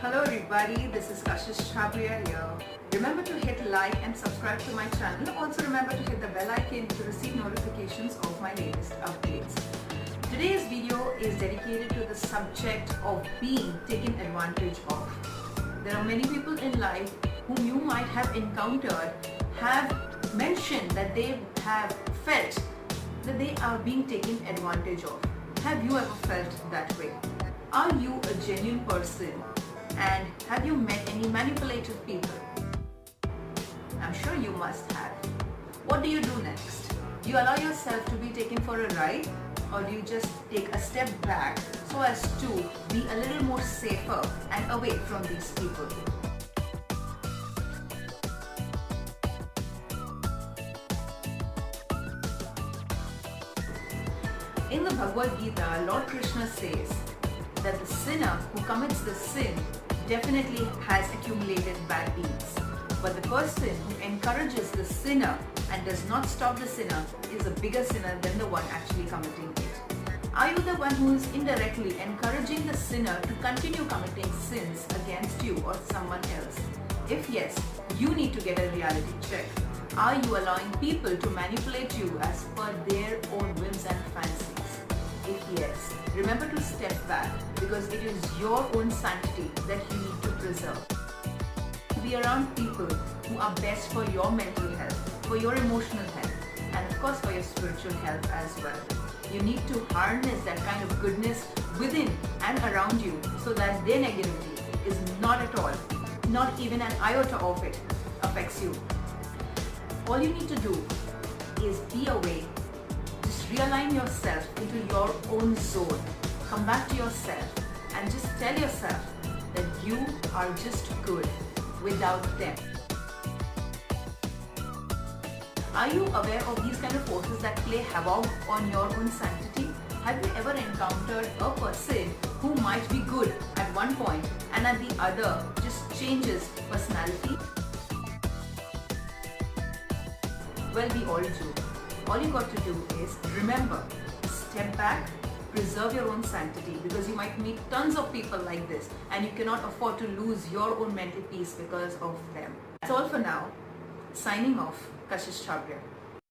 Hello everybody, this is Kashish here. Remember to hit like and subscribe to my channel. Also remember to hit the bell icon to receive notifications of my latest updates. Today's video is dedicated to the subject of being taken advantage of. There are many people in life whom you might have encountered have mentioned that they have felt that they are being taken advantage of. Have you ever felt that way? Are you a genuine person? And have you met any manipulative people? I'm sure you must have. What do you do next? Do you allow yourself to be taken for a ride, or do you just take a step back so as to be a little more safer and away from these people? In the Bhagavad Gita, Lord Krishna says that the sinner who commits the sin definitely has accumulated bad deeds. But the person who encourages the sinner and does not stop the sinner is a bigger sinner than the one actually committing it. Are you the one who is indirectly encouraging the sinner to continue committing sins against you or someone else? If yes, you need to get a reality check. Are you allowing people to manipulate you as per their own whims and fancies? If yes, remember to step back, because it is your own sanctity that you need to preserve. Be around people who are best for your mental health, for your emotional health, and of course for your spiritual health as well. You need to harness that kind of goodness within and around you so that their negativity is not at all, not even an iota of it, affects you. All you need to do is be away. Just realign yourself into your own zone. Come back to yourself and just tell yourself that you are just good without them. Are you aware of these kind of forces that play havoc on your own sanctity? Have you ever encountered a person who might be good at one point and at the other just changes personality? Well, we all do. All you got to do is remember, step back, preserve your own sanctity, because you might meet tons of people like this and you cannot afford to lose your own mental peace because of them. That's all for now. Signing off, Kashish.